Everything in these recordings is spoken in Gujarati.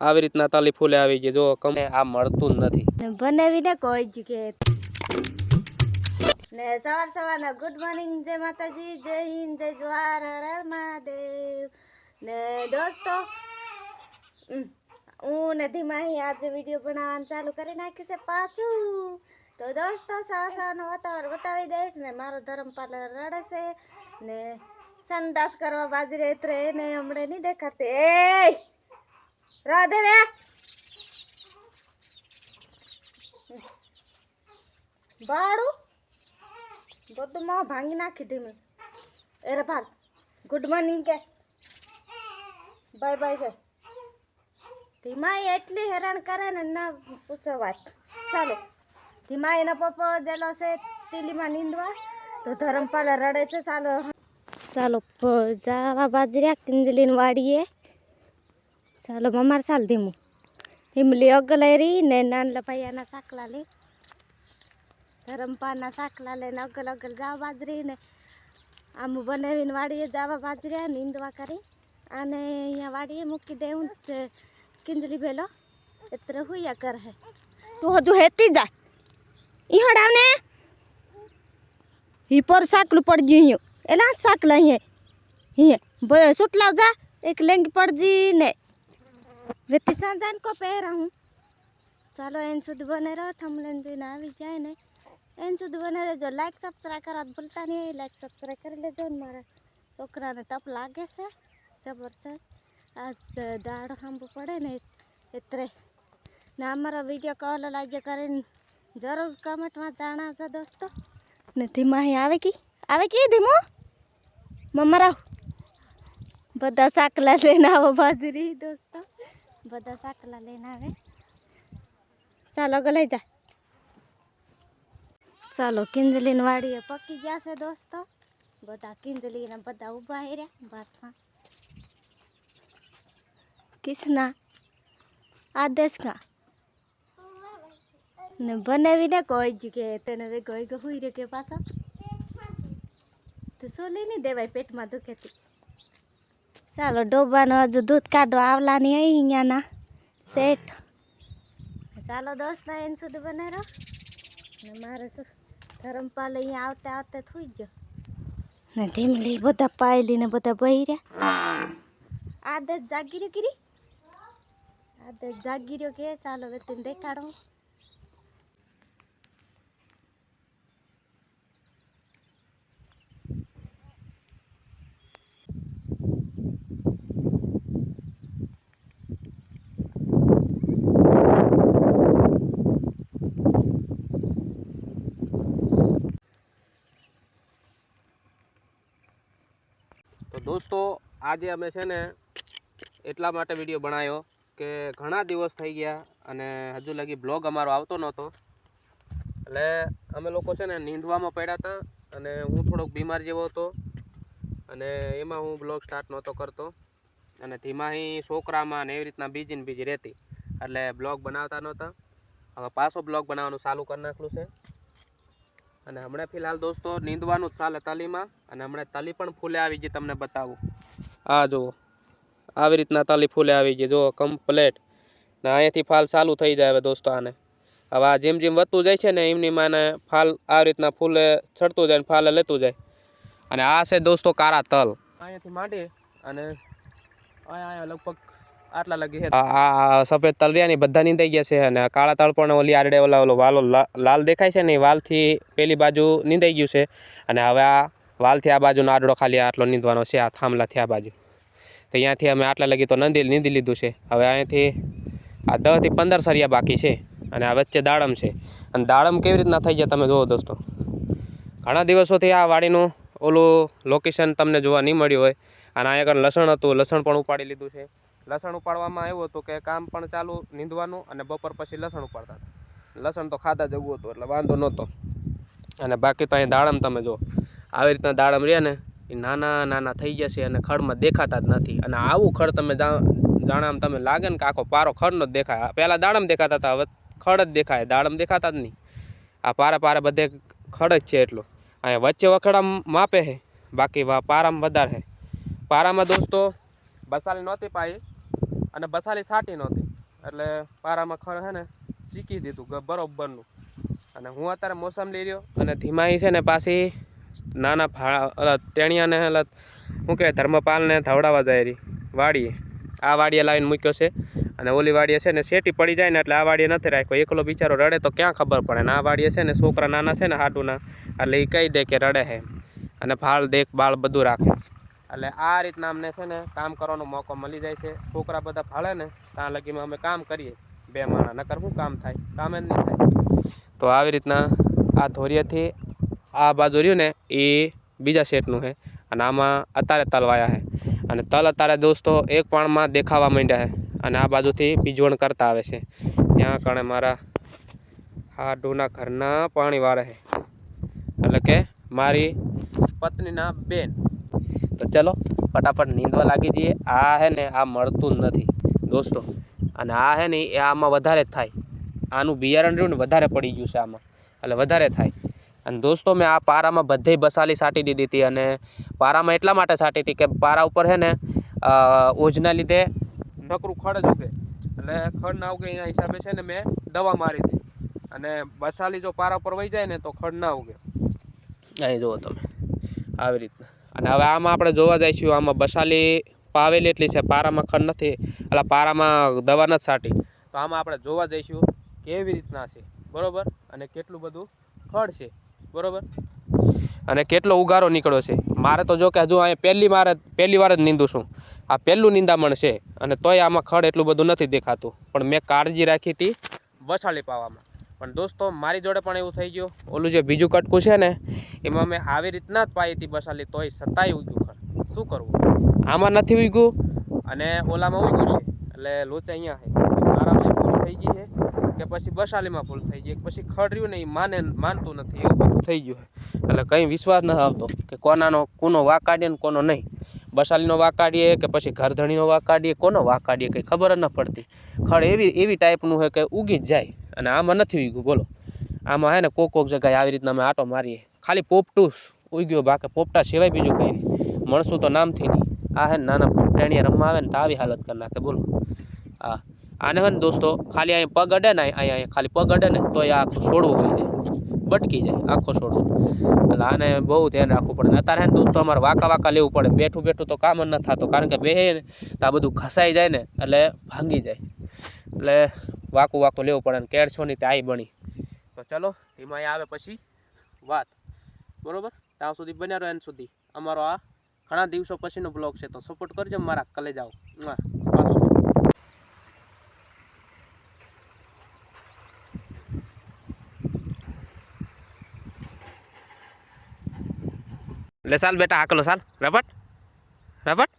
આવી રીતના તલી ફૂલે આવી ગઈ જો કમે આ મળતું જ નથી બનાવીને કોઈ જ કે ને સવારના ગુડ મોર્નિંગ જય માતાજી જય હિન્દ જય જવાહર હર હર મહાદેવ ને દોસ્તો હું ને ધીમાહી આજે વિડીયો બનાવવાનું ચાલુ કરી નાખ્યું છે પાછું તો દોસ્તો સવારનો વાતાવરણ બતાવી દઈશ ને મારો ધર્મપાલ રડે છે ને સંડાસ કરવા બાજરી એટલે એને હમણાં નહીં દેખાતી એ રાધે રે બાળું બધું માં ભાંગી નાખી ધીમે એરે ભાગ ગુડ મોર્નિંગ કે બાય બાય કે ધીમાઈ એટલી હેરાન કરે ને ના પૂછો વાત ચાલો ધીમાઈનો પપ્પો જેલો છે તીલીમાં નીંદવા તો ધરમપાલ રડે છે ચાલો ચાલો જાવા બાજરી કિંજલીને વાડીએ ચાલો મમાર ચાલ ધીમું હિમલી અગલેરી ને નાનલા ભાઈયાના સાકલા લે ધરમપાલના સાકલા લઈને અગલ અગલ જાવા બાજરી ને આમ બનાવીને વાડીએ જાવા બાજરી નીંદવા કરી અને અહીંયા વાડીએ મૂકી દેવું કિંજલી ભેલો એત્ર હુયા કર હે તું હજુ હેતી જા ઈ હડાવને ઈ પર સાકલું પડ ગયું એલા સાકલા અહીંયા સુટલાવ જા એક લેંગી પડજી ને વેતી સાંજાન કો પહેરા હું ચાલો એન સુધી બને રહો થમલેન જોઈને આવી જાય ને એન સુધી બને રહેજો લાઈક સબસ્ક્રાઈબ કરવા ભૂલતા નહીં લાઈક સબસ્ક્રાઈબ કરી લેજો ને મારા છોકરાને તપ લાગે છે જબરજસ્ત આજ દાડો સાંભળવું પડે ને એટલે ને અમારા વિડીયો કોલ લાગ્યો કરીને જરૂર કમેન્ટમાં જણાવજો દોસ્તો ને ધીમાહી આવે કી ધીમો મમ્મા બધા સાકલા લઈને આવો બાજરી દોસ્તો બધા સાકલા લઈને આવે ચાલો ગલાઈ જા ચાલો કિંજલીને વાડીએ પકી ગયા છે દોસ્તો બધા કિંજલીને બધા ઊભા રહ્યા ભાતમાં કિસના આદેશ કા ને બનાવીને કોઈ જ કે તને વે કોઈ હુઈ રે કે પાછો તો સોલી નહીં દેવાય પેટમાં દુખેતી ચાલો ડોબાનો હજુ દૂધ કાઢવા આવલાની અહીંયાના સેટ ચાલો દોસ્ત એને સુધી બને રહો ને મારે શું ધરમપાલ અહીંયા આવતા આવતા થઈ ગયો ને ધીમલી બધા પાયલી ને બધા બહી રહ્યા આદત જાગીર્યો ગીરી આદત જાગીર્યો કે ચાલો હવે તેને દેખાડો તો દોસ્તો આજે અમે છે ને એટલા માટે વિડીયો બનાવ્યો કે ઘણા દિવસ થઈ ગયા અને હજુ લગી બ્લોગ અમારો આવતો નહોતો એટલે અમે લોકો છે ને નીંદવામાં પડ્યા હતા અને હું થોડોક બીમાર જેવો હતો અને એમાં હું બ્લોગ સ્ટાર્ટ નહોતો કરતો અને ધીમાહી છોકરામાં ને એવી રીતના બીજી રહેતી એટલે બ્લોગ બનાવતા નહોતા હવે પાછો બ્લોગ બનાવવાનું ચાલુ કરી નાખલું છે અને હમણાં ફિલહાલ દોસ્તો નીંદવાનું જ ચાલે તલીમાં અને હમણાં તલી પણ ફૂલે આવી ગઈ તમને બતાવું આ જુઓ આવી રીતના તલી ફૂલે આવી ગઈ જુઓ કમ્પ્લેટ ને અહીંયાથી ફાલ ચાલુ થઈ જાય હવે દોસ્તો આને હવે આ જેમ જેમ વધતું જાય છે ને એમની માને ફાલ આવી રીતના ફૂલે ચડતું જાય ને ફાલે લેતું જાય અને આ છે દોસ્તો કારા તલ અહીંયાથી માંડી અને અહીંયા લગભગ આટલા લગી આ સફેદ તલ રહ્યા ને બધા નીંદાઈ ગયા છે અને કાળા તલ પણ ઓલી આરડે ઓલો વાલો લાલ દેખાય છે ને એ વાલથી પેલી બાજુ નીંદાઈ ગયું છે અને હવે આ વાલથી આ બાજુનો આડડો ખાલી આટલો નીંદવાનો છે આ થાંભલાથી આ બાજુ તો અહીંયાથી અમે આટલા લગી તો નીંદી લીધું છે હવે અહીંયાથી આ 10 થી 15 સરિયા બાકી છે અને આ વચ્ચે દાડમ છે અને દાડમ કેવી રીતના થઈ ગયા તમે જુઓ દોસ્તો ઘણા દિવસોથી આ વાડીનું ઓલું લોકેશન તમને જોવા નહીં મળ્યું હોય અને અહીંયા આગળ લસણ હતું લસણ પણ ઉપાડી લીધું છે લસણ ઉપાડવામાં આવ્યું હતું કે કામ પણ ચાલુ નીંદવાનું અને બપોર પછી લસણ ઉપાડતા હતા લસણ તો ખાતા જવું હતું એટલે વાંધો નહોતો અને બાકી તો અહીં દાડમ તમે જો આવી રીતના દાડમ રહ્યા ને એ નાના નાના થઈ જશે અને ખડમાં દેખાતા જ નથી અને આવું ખડ તમે જાણામ તમે લાગે ને કે આખો પારો ખડનો જ દેખાય પહેલાં દાડમ દેખાતા હતા હવે ખડ જ દેખાય દાડમ દેખાતા જ નહીં આ પારે બધે ખડ જ છે એટલું અહીંયા વચ્ચે વખડા માપે છે બાકી પારામાં વધારે છે પારામાં દોસ્તો બસાલી નહોતી પાઈ અને બસાલી સાટી નહોતી એટલે પારામાં ખડ છે ને ચીકી દીધું બરોબરનું. અને હું અત્યારે મોસમ લઈ રહ્યો અને ધીમાઈ છે ને પાછી નાના ટેણિયાને શું કહેવાય ધર્મપાલને ધવડાવવા જાય રહી વાડીએ. આ વાડીએ લાવીને મૂક્યો છે અને ઓલી વાડીએ છે ને શેટી પડી જાય ને એટલે આ વાડીએ નથી રાખ્યો. એકલો બિચારો રડે તો ક્યાં ખબર પડે ને આ વાડીએ છે ને છોકરા નાના છે ને હાટુના એટલે એ કહી દે કે રડે છે અને ભાળ દેખ બાળ બધું રાખે. એટલે આ રીતના અમને છે ને કામ કરવાનો મોકો મળી જાય છે. છોકરા બધા ભાળે ને ત્યાં લગીમાં અમે કામ કરીએ 2 માણા, નકર શું કામ થાય, કામ જ નહીં થાય. તો આવી રીતના આ ધોરિયેથી આ બાજુ રહ્યું ને એ બીજા શેઠનું છે અને આમાં અત્યારે તલ વાયા છે અને તલ અત્યારે દોસ્તો એક પાણમાં દેખાવા માંડ્યા છે અને આ બાજુથી પીજવણ કરતા આવે છે. ત્યાં કણે મારા હાડુના ઘરના પાણી વાળે છે એટલે કે મારી પત્નીના બેન. તો ચલો ફટાફટ નીંદવા લાગી જઈએ. આ છે ને આ મળતું જ નથી દોસ્તો અને આ છે ને એ આમાં વધારે જ થાય. આનું બિયારણ રહ્યું ને વધારે પડી ગયું છે આમાં એટલે વધારે થાય. અને દોસ્તો મેં આ પારામાં બધે બસાલી છાંટી દીધી હતી અને પારામાં એટલા માટે છાંટી હતી કે પારા ઉપર છે ને ઓજના લીધે નકરું ખડ જ ઉગે એટલે ખડ ના ઉગે એના હિસાબે છે ને મેં દવા મારી હતી. અને બસાલી જો પારા પર વહી જાય ને તો ખડ ના ઉગે. અહીં જુઓ તમે આવી રીતના. અને હવે આમાં આપણે જોવા જઈશું આમાં બસાલી પાવેલી એટલી છે, પારામાં ખડ નથી એટલે પારામાં દવા નથી છાંટી. તો આમાં આપણે જોવા જઈશું કેવી રીતના છે બરાબર અને કેટલું બધું ખડ છે બરાબર અને કેટલો ઉગારો નીકળ્યો છે. મારે તો જો કે હજુ અહીંયા પહેલી વાર જ નીંદું છું. આ પહેલું નિંદામણ છે અને તોય આમાં ખડ એટલું બધું નથી દેખાતું. પણ મેં કાળજી રાખી હતી બસાલી પાવામાં. પણ દોસ્તો મારી જોડે પણ એવું થઈ ગયું. ઓલું જે બીજું કટકું છે ને એમાં મેં આવી રીતના જ પાઈ હતી બસાલી તોય સતાય ઉગ્યું ખડ. શું કરવું, આમાં નથી ઉગ્યું અને ઓલામાં ઉગ્યું છે એટલે લોચા અહીંયા છે. મારામાં ભૂલ થઈ ગઈ છે કે પછી બસાલીમાં ભૂલ થઈ ગઈ પછી ખડ રહ્યું ને એ માનતું નથી એવું બધું થઈ ગયું છે. એટલે કંઈ વિશ્વાસ ન આવતો કે કોનો વાંક કાઢીએ ને કોનો નહીં. બસાલીનો વાંક કાઢીએ કે પછી ઘરધણીનો વાંક કાઢીએ, કોનો વાંક કાઢીએ કંઈ ખબર જ ન પડતી. ખડ એવી ટાઈપનું છે કે ઉગી જ જાય અને આમાં નથી ઉગ્યું. બોલો આમાં હે ને કોક જગ્યાએ આવી રીતના અમે આટો મારીએ ખાલી પોપટું ઉગ્યો બાકી પોપટા સિવાય બીજું કંઈ નહીં. મળશું તો નામથી નહીં. આ હે ને નાના ટેણીયા રમવા આવે ને તો આવી હાલત કરી નાખે. બોલો આને હે ને દોસ્તો ખાલી અહીંયા પગ અડે ને અહીંયા ખાલી પગ અડે ને તો એ આખું છોડવું હોય જાય, બટકી જાય આખો છોડવો. એટલે આને બહુ ધ્યાન રાખવું પડે. અત્યારે હે ને દોસ્તો અમારે વાંકા લેવું પડે. બેઠું તો કામ જ ન થતું કારણ કે બેહે ને તો આ બધું ઘસાઈ જાય ને એટલે ભાંગી જાય. એટલે વાંકું લેવું પડે ને કેળસો ની ત્યાં બની. તો ચલો એમાં આવે પછી વાત બરોબર. ત્યાં સુધી બન્યા રહો એન સુધી. અમારો આ ઘણા દિવસો પછીનો બ્લોગ છે તો સપોર્ટ કરજો મારા કલેજાઓ. લે સાલ બેટા હાકલો સાલ રપટ રપટ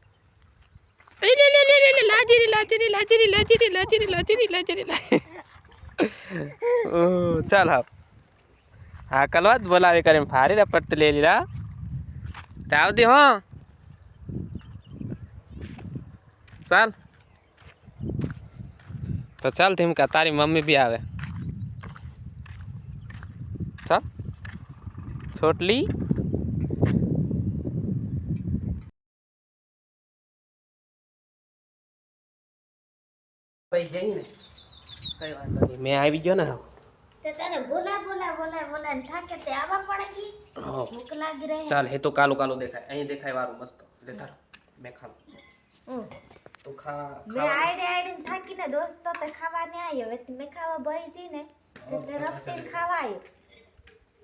ચાલ હા કલવા જ બોલાવે કરીને ફારી રપટ લે લીલા આવતી હો ચાલ. તો ચાલ ધીમકા તારી મમ્મી બી આવે. ચાલ છોટલી મેં આવી ગયો ને ચાલ હે તો કાલું દેખાય અહીં દેખાય વારું મસ્ત દેખાડ મેં ખાલું તું ખા મે આઈડે થાકીને દોસ્તો તે ખાવા ને આવ્યો મે ખાવા બહી જી ને તે રપટીન ખાવા આવ્યો.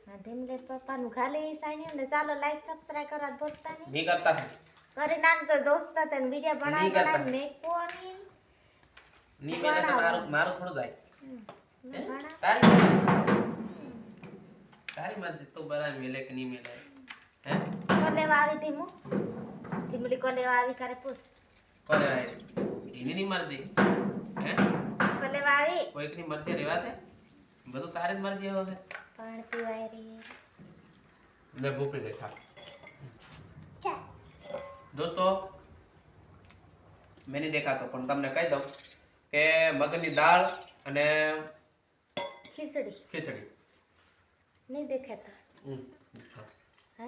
હા ધીમલે પપ્પાનું ખાલી સાઈન ને ચાલો લાઈક સબસ્ક્રાઇબ કરવા ભૂલતા નહીં કરતા કરી નાખજો દોસ્તો તને વિડિયો બનાવી મે કોની ની મેલે તો મારું થોડું જાય તારી મત તો બનાવી મેલે કે નહીં મેલે હે કોલેવા આવી તી મુ ધીમલી કોલેવા આવી કરે પૂછ કોલે આવી એની ની મરદી હે કોલેવા આવી કોઈક ની મરદી રહેવા દે બધું તારે જ મરજી હવે પાણી પીવાય રહી લે ભૂપી દેખા दोस्तों मैं नहीं देखा तो पण તમને કહી દઉં કે મગની દાળ અને ખીચડી નહીં દેખાતા હે